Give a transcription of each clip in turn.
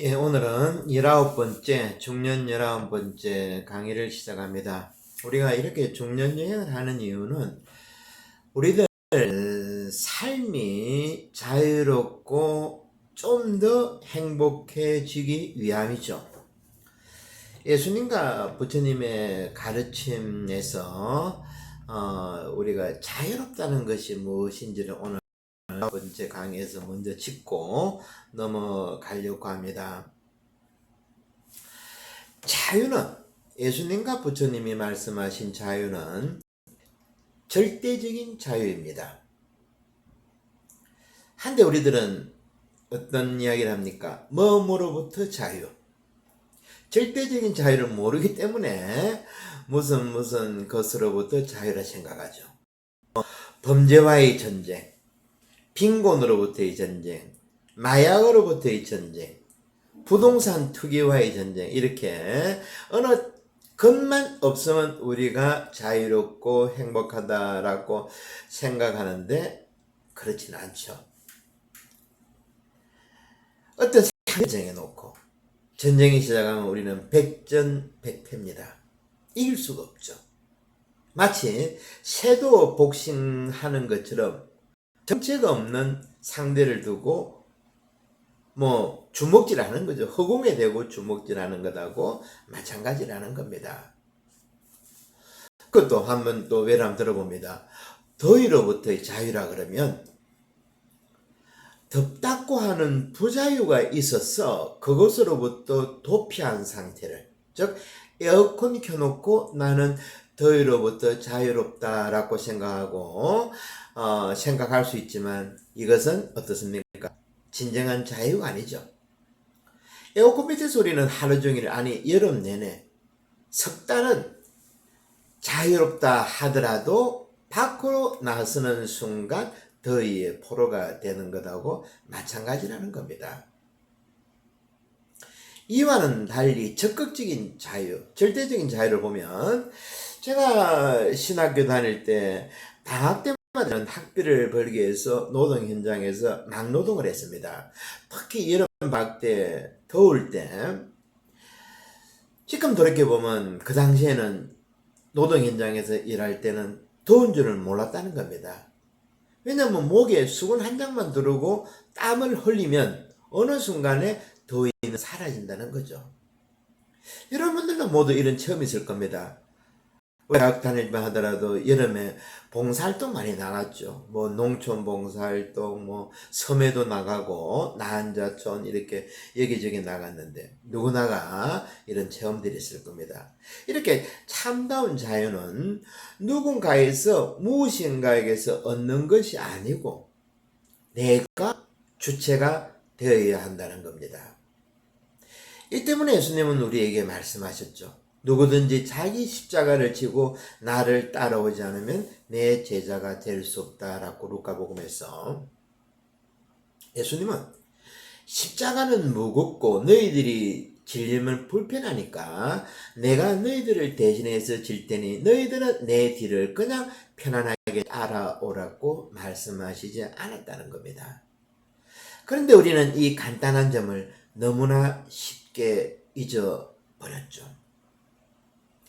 예, 오늘은 19번째, 중년 19번째 강의를 시작합니다. 우리가 이렇게 중년 여행을 하는 이유는 우리들 삶이 자유롭고 좀 더 행복해지기 위함이죠. 예수님과 부처님의 가르침에서 우리가 자유롭다는 것이 무엇인지를 오늘 첫 번째 강의에서 먼저 짚고 넘어가려고 합니다. 자유는 예수님과 부처님이 말씀하신 자유는 절대적인 자유입니다. 한데 우리들은 어떤 이야기를 합니까? 뭐뭐로부터 자유. 절대적인 자유를 모르기 때문에 무슨 것으로부터 자유라 생각하죠. 범죄와의 전쟁, 빈곤으로부터의 전쟁, 마약으로부터의 전쟁, 부동산 투기와의 전쟁, 이렇게 어느 것만 없으면 우리가 자유롭고 행복하다라고 생각하는데 그렇지는 않죠. 어떤 상황을 정해놓고 전쟁이 시작하면 우리는 백전백패입니다. 이길 수가 없죠. 마치 섀도우 복싱하는 것처럼 정체가 없는 상대를 두고 주먹질하는 거죠. 허공에 대고 주먹질하는 것하고 마찬가지라는 겁니다. 그것도 한번 또 외람 들어봅니다. 더위로부터의 자유라 그러면 덥다고 하는 부자유가 있어서 그것으로부터 도피한 상태를, 즉 에어컨 켜놓고 나는 더위로부터 자유롭다라고 생각하고 생각할 수 있지만 이것은 어떻습니까? 진정한 자유가 아니죠. 에어컨 밑에 소리는 하루 종일, 아니 여름 내내 석 달은 자유롭다 하더라도 밖으로 나서는 순간 더위의 포로가 되는 것하고 마찬가지라는 겁니다. 이와는 달리 적극적인 자유, 절대적인 자유를 보면, 제가 신학교 다닐 때 방학 때마다 학비를 벌기 위해서 노동 현장에서 막노동을 했습니다. 특히 여름 방학 때, 더울 때, 지금 돌이켜보면 그 당시에는 노동 현장에서 일할 때는 더운 줄을 몰랐다는 겁니다. 왜냐하면 목에 수건 한 장만 두르고 땀을 흘리면 어느 순간에 더위는 사라진다는 거죠. 여러분들도 모두 이런 체험이 있을 겁니다. 대학 다닐만 하더라도 여름에 봉사활동 많이 나갔죠. 농촌 봉사활동, 섬에도 나가고 나한자촌 이렇게 여기저기 나갔는데 누구나가 이런 체험들이 있을 겁니다. 이렇게 참다운 자유는 누군가에서 무엇인가에게서 얻는 것이 아니고 내가 주체가 되어야 한다는 겁니다. 이 때문에 예수님은 우리에게 말씀하셨죠. 누구든지 자기 십자가를 지고 나를 따라오지 않으면 내 제자가 될 수 없다라고 루카복음에서. 예수님은 십자가는 무겁고 너희들이 질리면 불편하니까 내가 너희들을 대신해서 질 테니 너희들은 내 뒤를 그냥 편안하게 따라오라고 말씀하시지 않았다는 겁니다. 그런데 우리는 이 간단한 점을 너무나 쉽게 잊어버렸죠.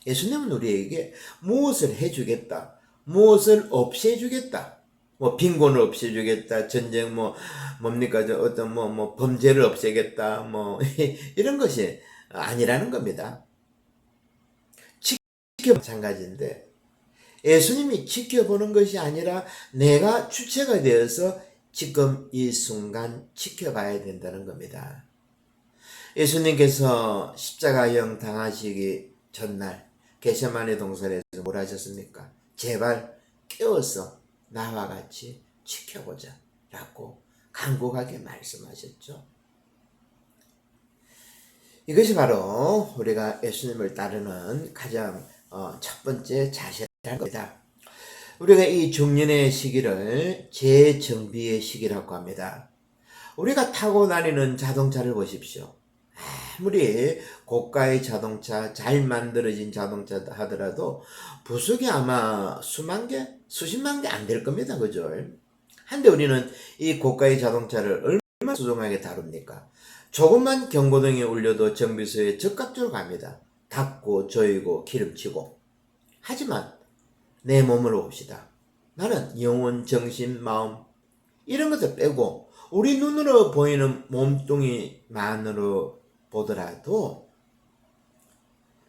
예수님은 우리에게 무엇을 해주겠다, 무엇을 없애주겠다, 빈곤을 없애주겠다, 전쟁 뭡니까 어떤 범죄를 없애겠다, 이런 것이 아니라는 겁니다. 지켜 마찬가지인데 예수님이 지켜보는 것이 아니라 내가 주체가 되어서 지금 이 순간 지켜봐야 된다는 겁니다. 예수님께서 십자가형 당하시기 전날 겟세마네 동산에서 뭘 하셨습니까? 제발 깨워서 나와 같이 지켜보자 라고 간곡하게 말씀하셨죠. 이것이 바로 우리가 예수님을 따르는 가장 첫 번째 자세라는 겁니다. 우리가 이 중년의 시기를 재정비의 시기라고 합니다. 우리가 타고 다니는 자동차를 보십시오. 아무리 고가의 자동차, 잘 만들어진 자동차 하더라도 부속이 아마 수만 개, 수십만 개 안 될 겁니다. 그죠? 한데 우리는 이 고가의 자동차를 얼마나 소중하게 다룹니까? 조금만 경고등이 울려도 정비소에 적극적으로 갑니다. 닦고 조이고 기름치고. 하지만 내 몸으로 봅시다. 나는 영혼, 정신, 마음 이런 것들 빼고 우리 눈으로 보이는 몸뚱이만으로 보더라도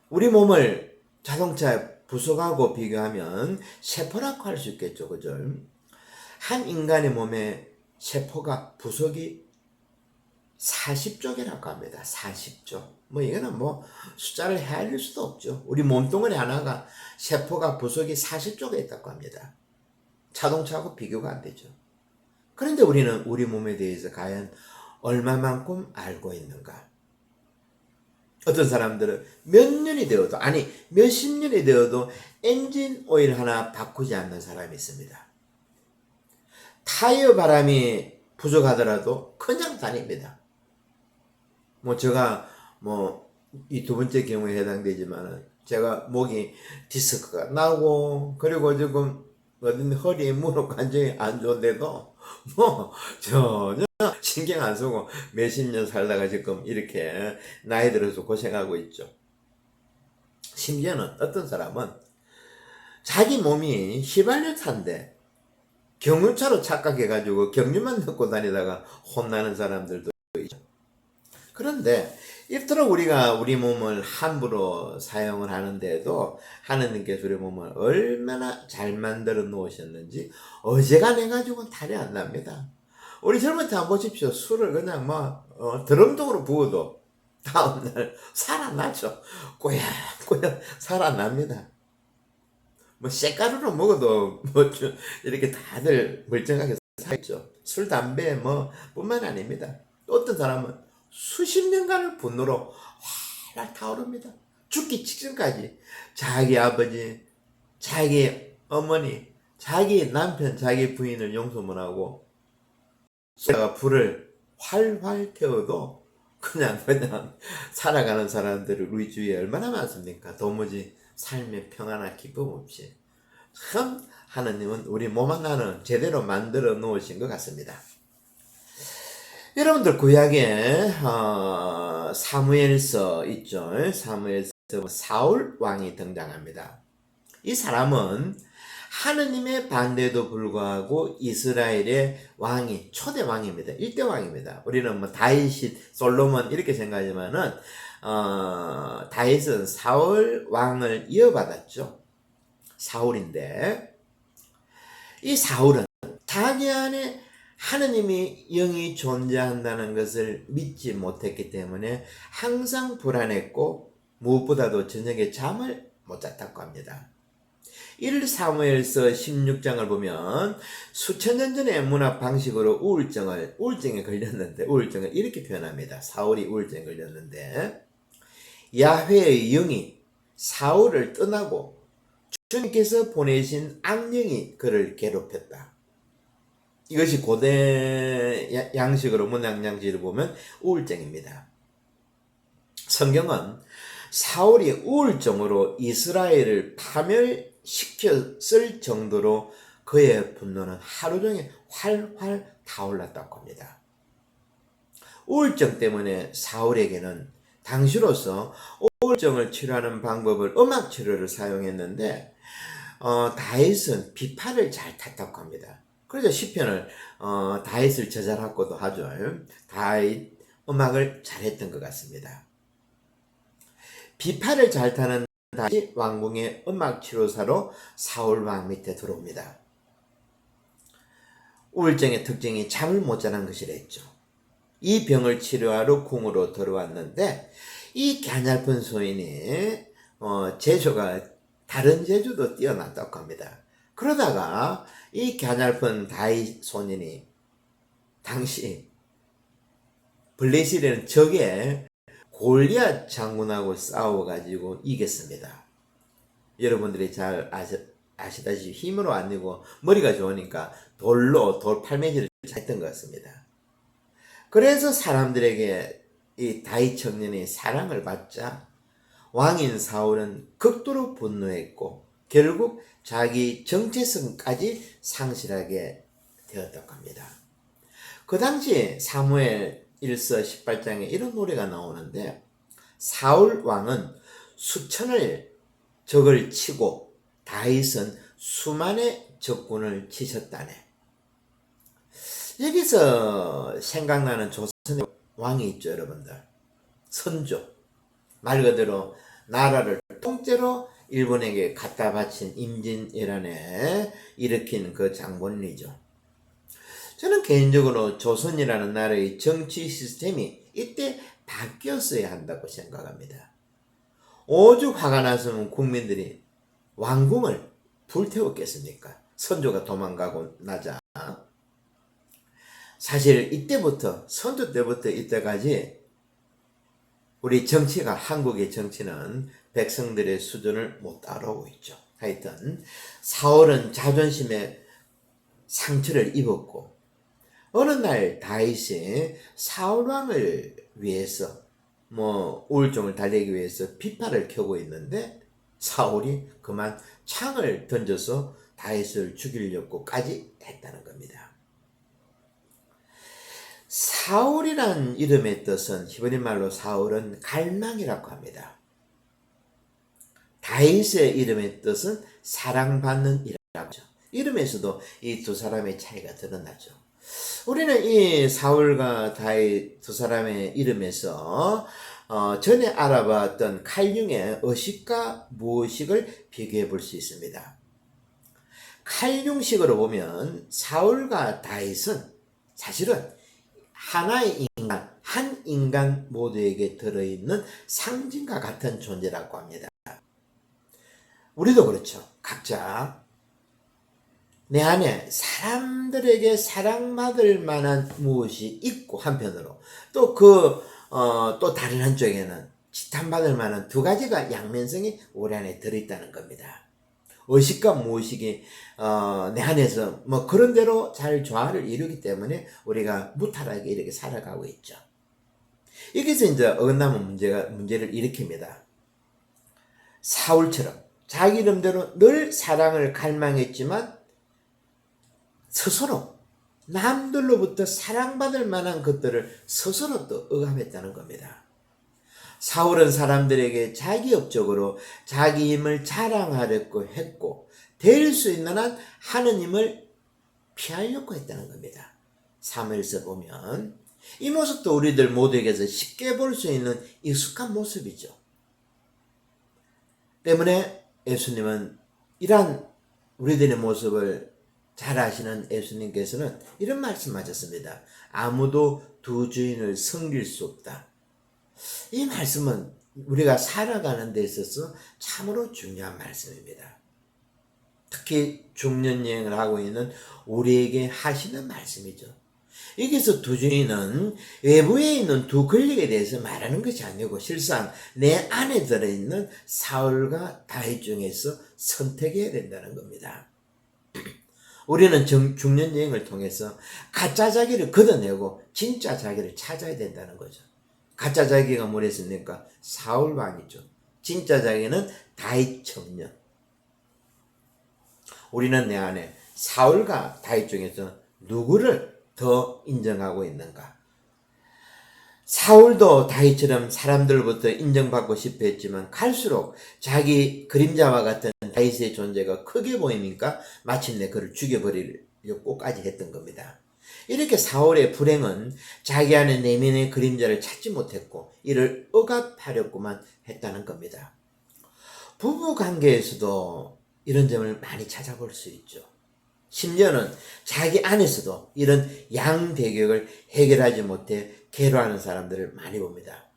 우리 몸을 자동차 부속하고 비교하면 세포라고 할 수 있겠죠. 그죠? 한 인간의 몸에 세포가 부속이 40쪽이라고 합니다. 40쪽. 뭐 이거는 뭐 숫자를 헤아릴 수도 없죠. 우리 몸뚱아리 하나가 세포가 부속이 40쪽에 있다고 합니다. 자동차하고 비교가 안 되죠. 그런데 우리는 우리 몸에 대해서 과연 얼마만큼 알고 있는가? 어떤 사람들은 몇 년이 되어도, 아니 몇십 년이 되어도 엔진 오일 하나 바꾸지 않는 사람이 있습니다. 타이어 바람이 부족하더라도 그냥 다닙니다. 뭐 제가 뭐 이 두 번째 경우에 해당되지만 제가 목이 디스크가 나고 그리고 지금 어딘 허리 무릎 관절이 안 좋은데도 뭐 전혀 신경 안 쓰고 몇십 년 살다가 지금 이렇게 나이 들어서 고생하고 있죠. 심지어는 어떤 사람은 자기 몸이 휘발유차인데 경유차로 착각해가지고 경유만 넣고 다니다가 혼나는 사람들도 있죠. 그런데 이토록 우리가 우리 몸을 함부로 사용을 하는데도 하느님께서 우리 몸을 얼마나 잘 만들어 놓으셨는지 어지간해 가지고는 탈이 안 납니다. 우리 젊은 때 한번 보십시오. 술을 그냥 드럼통으로 부어도 다음날 살아나죠. 꼬약꼬약 살아납니다. 뭐 쇳가루로 먹어도 이렇게 다들 멀쩡하게 살죠. 술, 담배 뿐만 아닙니다. 또 어떤 사람은 수십 년간을 분노로 활활 타오릅니다. 죽기 직전까지 자기 아버지, 자기 어머니, 자기 남편, 자기 부인을 용서 못하고 불을 활활 태워도 그냥 살아가는 사람들을 우리 주위에 얼마나 많습니까? 도무지 삶의 평안한 기쁨 없이. 참 하느님은 우리 몸 하나는 제대로 만들어 놓으신 것 같습니다. 여러분들 구약에 사무엘서 있죠. 사무엘서 사울 왕이 등장합니다. 이 사람은 하느님의 반대에도 불구하고 이스라엘의 왕이 초대 왕입니다. 1대 왕입니다. 우리는 뭐 다윗, 솔로몬 이렇게 생각하지만은 다윗은 사울 왕을 이어받았죠. 사울인데 이 사울은 자기 안에 하느님이 영이 존재한다는 것을 믿지 못했기 때문에 항상 불안했고 무엇보다도 저녁에 잠을 못 잤다고 합니다. 1 사무엘서 16장을 보면 수천 년 전의 문화 방식으로 우울증에 걸렸는데 우울증을 이렇게 표현합니다. 사울이 우울증에 걸렸는데 야훼의 영이 사울을 떠나고 주님께서 보내신 악령이 그를 괴롭혔다. 이것이 고대 양식으로 문학 양식으로 보면 우울증입니다. 성경은 사울이 우울증으로 이스라엘을 파멸시켰을 정도로 그의 분노는 하루 종일 활활 타올랐다고 합니다. 우울증 때문에 사울에게는 당시로서 우울증을 치료하는 방법을 음악 치료를 사용했는데 다윗은 비파를 잘 탔다고 합니다. 그래서 시편을 다윗을 저자라고도 하죠. 다윗 음악을 잘했던 것 같습니다. 비파를 잘 타는 다윗 왕궁의 음악 치료사로 사울 왕 밑에 들어옵니다. 우울증의 특징이 잠을 못 자는 것이랬죠. 이 병을 치료하러 궁으로 들어왔는데 이 갸냘픈 소인이 재주가 다른 재주도 뛰어났다고 합니다. 그러다가 이 갸냘픈 다윗 소년이 당시 블레셋이라는 적의 골리앗 장군하고 싸워가지고 이겼습니다. 여러분들이 잘 아시다시피 힘으로 안 되고 머리가 좋으니까 돌 팔매질을 했던 것 같습니다. 그래서 사람들에게 이 다윗 청년이 사랑을 받자 왕인 사울은 극도로 분노했고 결국 자기 정체성까지 상실하게 되었다고 합니다. 그 당시 사무엘 1서 18장에 이런 노래가 나오는데 사울 왕은 수천을 적을 치고 다윗은 수만의 적군을 치셨다네. 여기서 생각나는 조선의 왕이 있죠, 여러분들. 선조. 말 그대로 나라를 통째로 일본에게 갖다 바친 임진왜란에 일으킨 그 장본인이죠. 저는 개인적으로 조선이라는 나라의 정치 시스템이 이때 바뀌었어야 한다고 생각합니다. 오죽 화가 났으면 국민들이 왕궁을 불태웠겠습니까? 선조가 도망가고 나자. 사실 이때부터, 선조 때부터 이때까지 우리 정치가, 한국의 정치는 백성들의 수준을 못 따라오고 있죠. 하여튼 사울은 자존심에 상처를 입었고 어느 날 다윗이 사울왕을 위해서 우울증을 달래기 위해서 비파를 켜고 있는데 사울이 그만 창을 던져서 다윗을 죽이려고까지 했다는 겁니다. 사울이란 이름의 뜻은 히브리 말로 사울은 갈망이라고 합니다. 다윗의 이름의 뜻은 사랑받는 이라고 하죠. 이름에서도 이 두 사람의 차이가 드러나죠. 우리는 이 사울과 다윗 두 사람의 이름에서 전에 알아봤던 칼융의 어식과 무의식을 비교해 볼 수 있습니다. 칼융식으로 보면 사울과 다윗은 사실은 하나의 인간, 한 인간 모두에게 들어있는 상징과 같은 존재라고 합니다. 우리도 그렇죠. 각자 내 안에 사람들에게 사랑받을 만한 무엇이 있고 한편으로 또 다른 한쪽에는 지탄받을 만한 두 가지가 양면성이 우리 안에 들어있다는 겁니다. 의식과 무의식이 내 안에서 그런 대로 잘 조화를 이루기 때문에 우리가 무탈하게 이렇게 살아가고 있죠. 여기서 이제 어긋나면 문제를 일으킵니다. 사울처럼 자기 이름대로 늘 사랑을 갈망했지만 스스로 남들로부터 사랑받을 만한 것들을 스스로 또 억압했다는 겁니다. 사울은 사람들에게 자기업적으로 자기 힘을 자랑하려고 했고 될 수 있는 한 하느님을 피하려고 했다는 겁니다. 사무엘서 보면 이 모습도 우리들 모두에게서 쉽게 볼 수 있는 익숙한 모습이죠. 때문에 예수님은 이러한 우리들의 모습을 잘 아시는 예수님께서는 이런 말씀하셨습니다. 아무도 두 주인을 섬길 수 없다. 이 말씀은 우리가 살아가는 데 있어서 참으로 중요한 말씀입니다. 특히 중년여행을 하고 있는 우리에게 하시는 말씀이죠. 여기서 두 주인은 외부에 있는 두 권력에 대해서 말하는 것이 아니고 실상 내 안에 들어있는 사울과 다윗 중에서 선택해야 된다는 겁니다. 우리는 중년여행을 통해서 가짜 자기를 걷어내고 진짜 자기를 찾아야 된다는 거죠. 가짜 자기가 뭐랬습니까? 사울 왕이죠. 진짜 자기는 다윗 청년. 우리는 내 안에 사울과 다윗 중에서 누구를 더 인정하고 있는가? 사울도 다윗처럼 사람들부터 인정받고 싶어 했지만 갈수록 자기 그림자와 같은 다윗의 존재가 크게 보이니까 마침내 그를 죽여버리려고까지 했던 겁니다. 이렇게 사울의 불행은 자기 안에 내면의 그림자를 찾지 못했고 이를 억압하려고만 했다는 겁니다. 부부 관계에서도 이런 점을 많이 찾아볼 수 있죠. 심지어는 자기 안에서도 이런 양대격을 해결하지 못해 괴로워하는 사람들을 많이 봅니다.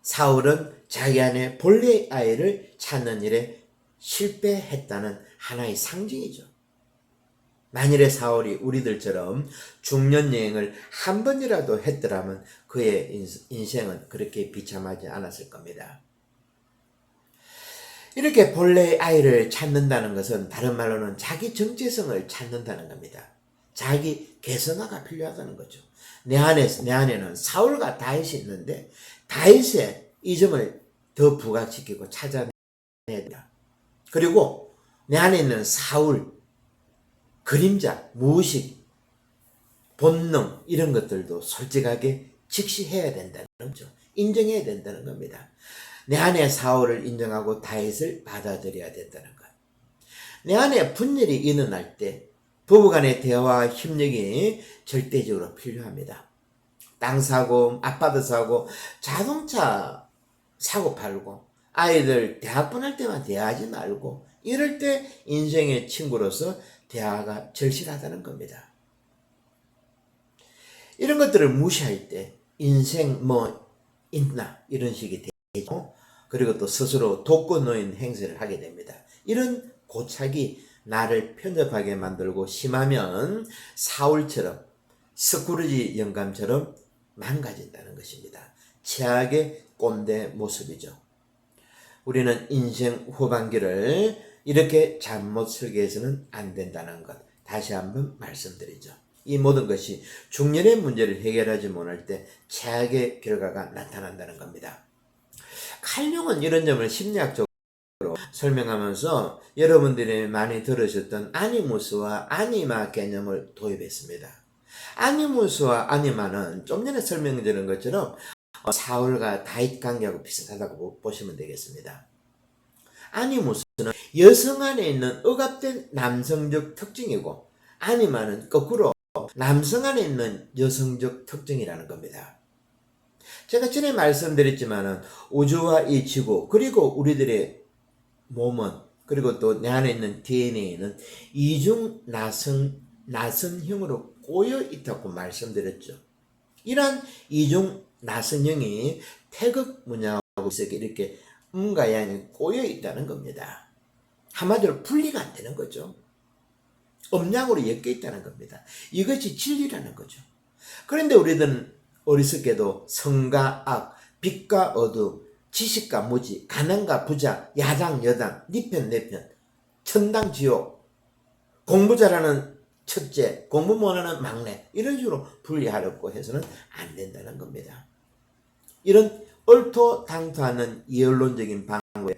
사울은 자기 안에 본래의 아이를 찾는 일에 실패했다는 하나의 상징이죠. 만일에 사울이 우리들처럼 중년여행을 한 번이라도 했더라면 그의 인생은 그렇게 비참하지 않았을 겁니다. 이렇게 본래의 아이를 찾는다는 것은 다른 말로는 자기 정체성을 찾는다는 겁니다. 자기 개성화가 필요하다는 거죠. 내 안에는 사울과 다윗이 있는데 다윗의 이 점을 더 부각시키고 찾아내야 된다. 그리고 내 안에 있는 사울, 그림자, 무의식, 본능 이런 것들도 솔직하게 직시해야 된다는 거죠. 인정해야 된다는 겁니다. 내 안에 사울을 인정하고 다윗을 받아들여야 된다는 것. 내 안에 분열이 일어날 때 부부간의 대화와 협력이 절대적으로 필요합니다. 땅 사고, 아파트 사고, 자동차 사고 팔고, 아이들 대학 보낼 때만 대화하지 말고, 이럴 때 인생의 친구로서 대화가 절실하다는 겁니다. 이런 것들을 무시할 때 인생 뭐 있나 이런 식이 되고, 그리고 또 스스로 독거노인 행세를 하게 됩니다. 이런 고착이 나를 편협하게 만들고 심하면 사울처럼 스크루지 영감처럼 망가진다는 것입니다. 최악의 꼰대 모습이죠. 우리는 인생 후반기를 이렇게 잘못 설계해서는 안 된다는 것 다시 한번 말씀드리죠. 이 모든 것이 중년의 문제를 해결하지 못할 때 최악의 결과가 나타난다는 겁니다. 칼 융은 이런 점을 심리학적으로 설명하면서 여러분들이 많이 들으셨던 아니무스와 아니마 개념을 도입했습니다. 아니무스와 아니마는 좀 전에 설명드린 것처럼 사울과 다윗 관계하고 비슷하다고 보시면 되겠습니다. 아니무스는 여성 안에 있는 억압된 남성적 특징이고, 아니마는 거꾸로 남성 안에 있는 여성적 특징이라는 겁니다. 제가 전에 말씀드렸지만은 우주와 이 지구 그리고 우리들의 몸은, 그리고 또 내 안에 있는 DNA는 이중 나선형으로 꼬여 있다고 말씀드렸죠. 이러한 이중 나선형이 태극 문양하고 이렇게 음과 양이 꼬여 있다는 겁니다. 한마디로 분리가 안 되는 거죠. 음양으로 엮여 있다는 겁니다. 이것이 진리라는 거죠. 그런데 우리들은 어리석게도 선과 악, 빛과 어둠, 지식과 무지, 가난과 부자, 야당 여당, 니 편 내 편, 천당 지옥, 공부 잘하는 첫째, 공부 못하는 막내, 이런 식으로 분리하려고 해서는 안 된다는 겁니다. 이런 얼토당토하는 이언론적인 방법에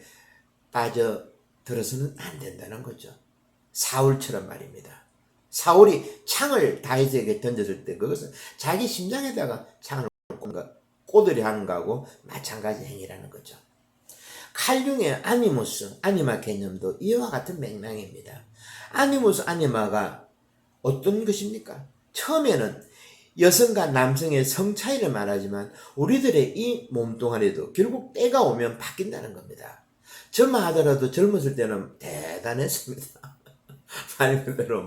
빠져들어서는 안 된다는 거죠. 사울처럼 말입니다. 사울이 창을 다윗에게 던졌을 때 그것은 자기 심장에다가 창을 꼬들이 하는 거하고 마찬가지 행위라는 거죠. 칼융의 아니무스, 아니마 개념도 이와 같은 맥락입니다. 아니무스, 아니마가 어떤 것입니까? 처음에는 여성과 남성의 성 차이를 말하지만 우리들의 이 몸뚱아리도 결국 때가 오면 바뀐다는 겁니다. 저만 하더라도 젊었을 때는 대단했습니다. 말 그대로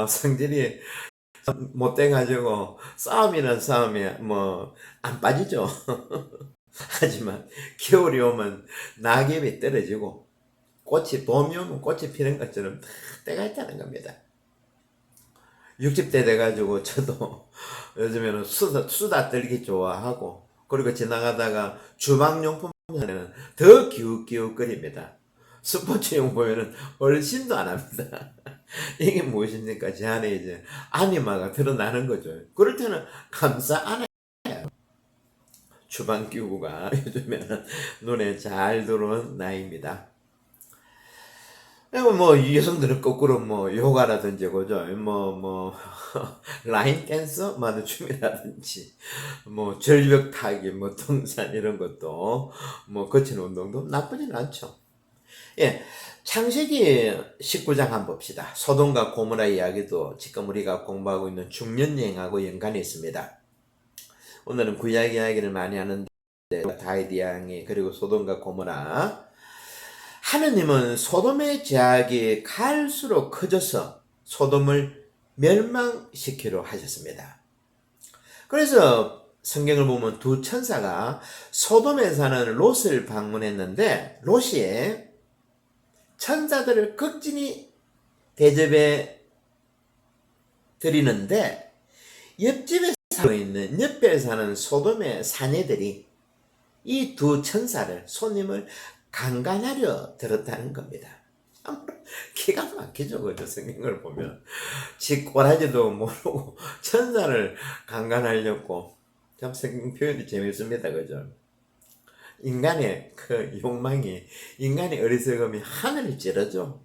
성질이 못돼가지고 싸움이란 싸움에 안 빠지죠. 하지만 겨울이 오면 낙엽이 떨어지고 봄이 오면 꽃이 피는 것처럼 때가 있다는 겁니다. 60대 돼가지고 저도 요즘에는 수다 떨기 좋아하고, 그리고 지나가다가 주방용품 하면 더 기웃기웃거립니다. 스포츠용 보면은 얼씬도 안 합니다. 이게 무엇입니까? 제 안에 이제 아니마가 드러나는 거죠. 그럴 때는 감사 안 해요. 주방기구가 요즘에는 눈에 잘 들어온 나이입니다. 그리고 여성들은 거꾸로 요가라든지 그죠? 라인 댄서 춤이라든지 절벽 타기 등산 이런 것도 거친 운동도 나쁘진 않죠. 예. 창세기 19장 한번 봅시다. 소돔과 고모라 이야기도 지금 우리가 공부하고 있는 중년여행하고 연관이 있습니다. 오늘은 구약 이야기를 많이 하는데 다윗 이야기 그리고 소돔과 고모라, 하느님은 소돔의 죄악이 갈수록 커져서 소돔을 멸망시키려 하셨습니다. 그래서 성경을 보면 두 천사가 소돔에 사는 롯을 방문했는데 롯이 천사들을 극진히 대접해 드리는데 옆집에 살고 있는 옆에 사는 소돔의 사내들이 이 두 천사를, 손님을 강간하려 들었다는 겁니다. 참 기가 막히죠, 그죠? 성경을 보면 지 꼬라지도 모르고 천사를 강간하려고. 참 성경 표현이 재밌습니다, 그죠? 인간의 그 욕망이, 인간의 어리석음이 하늘을 찌르죠.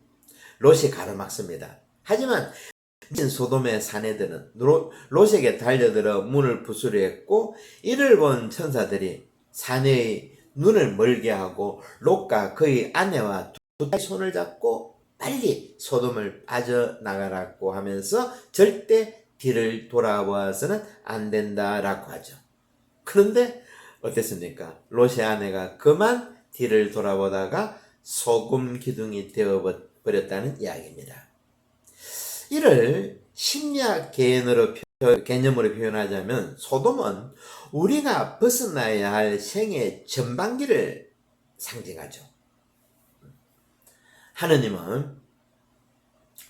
롯이 가로막습니다. 하지만 미친 소돔의 사내들은 롯에게 달려들어 문을 부수려 했고, 이를 본 천사들이 사내의 눈을 멀게 하고 롯과 그의 아내와 두 손을 잡고 빨리 소돔을 빠져나가라고 하면서 절대 뒤를 돌아보아서는 안 된다라고 하죠. 그런데 어땠습니까? 롯의 아내가 그만 뒤를 돌아보다가 소금 기둥이 되어버렸다는 이야기입니다. 이를 심리학 개념으로 표현하자면 소돔은 우리가 벗어나야 할 생의 전반기를 상징하죠. 하느님은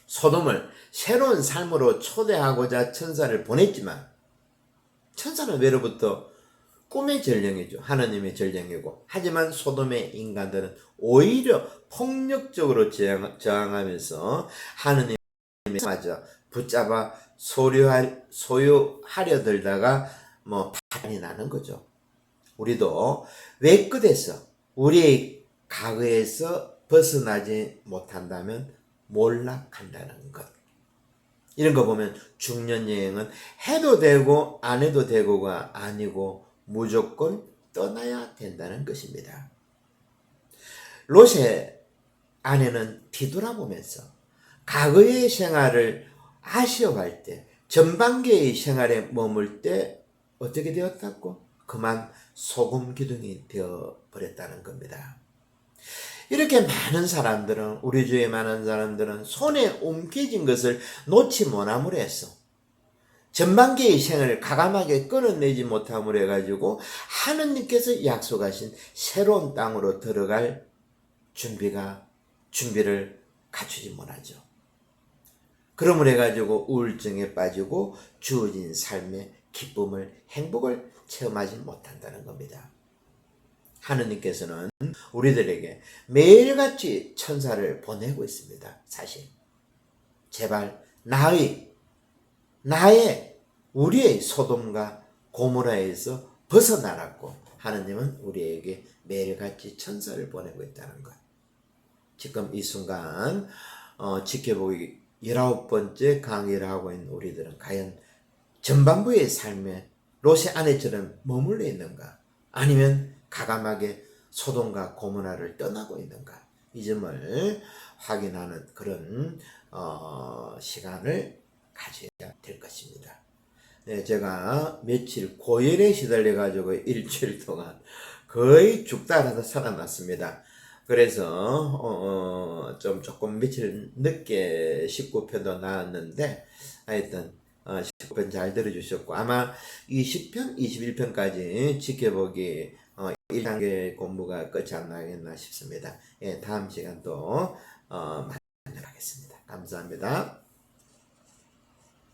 소돔을 새로운 삶으로 초대하고자 천사를 보냈지만, 천사는 외로부터 꿈의 전령이죠. 하나님의 전령이고, 하지만 소돔의 인간들은 오히려 폭력적으로 저항하면서 하느님의 맞아 붙잡아 소유하려 들다가 파탄이 나는 거죠. 우리도 왜 끝에서 우리의 과거에서 벗어나지 못한다면 몰락한다는 것. 이런 거 보면 중년 여행은 해도 되고 안 해도 되고가 아니고 무조건 떠나야 된다는 것입니다. 롯의 아내는 뒤돌아보면서 과거의 생활을 아쉬워할 때, 전반기의 생활에 머물 때 어떻게 되었다고? 그만 소금 기둥이 되어버렸다는 겁니다. 이렇게 많은 사람들은, 우리 주위에 많은 사람들은 손에 움켜진 것을 놓지 못함으로 해서 전반기의 생을 가감하게 끊어내지 못함으로 해가지고 하느님께서 약속하신 새로운 땅으로 들어갈 준비를 갖추지 못하죠. 그러므로 해가지고 우울증에 빠지고 주어진 삶의 기쁨을, 행복을 체험하지 못한다는 겁니다. 하느님께서는 우리들에게 매일같이 천사를 보내고 있습니다. 사실 제발 우리의 소돔과 고모라에서 벗어나라고 하느님은 우리에게 매일같이 천사를 보내고 있다는 것. 지금 이 순간 지켜보기 19번째 강의를 하고 있는 우리들은 과연 전반부의 삶에 롯의 아내처럼 머물러 있는가, 아니면 가감하게 소돔과 고모라를 떠나고 있는가, 이 점을 확인하는 그런 시간을 가져야 될 것입니다. 네, 제가 며칠 고열에 시달려 가지고 일주일 동안 거의 죽다 살아서 살아났습니다. 그래서 조금 며칠 늦게 19편도 나왔는데, 하여튼 19편 잘 들어주셨고, 아마 이 10편, 21편까지 지켜보기 1단계 공부가 끝이 안 나겠나 싶습니다. 예, 다음 시간 또 만나겠습니다. 감사합니다.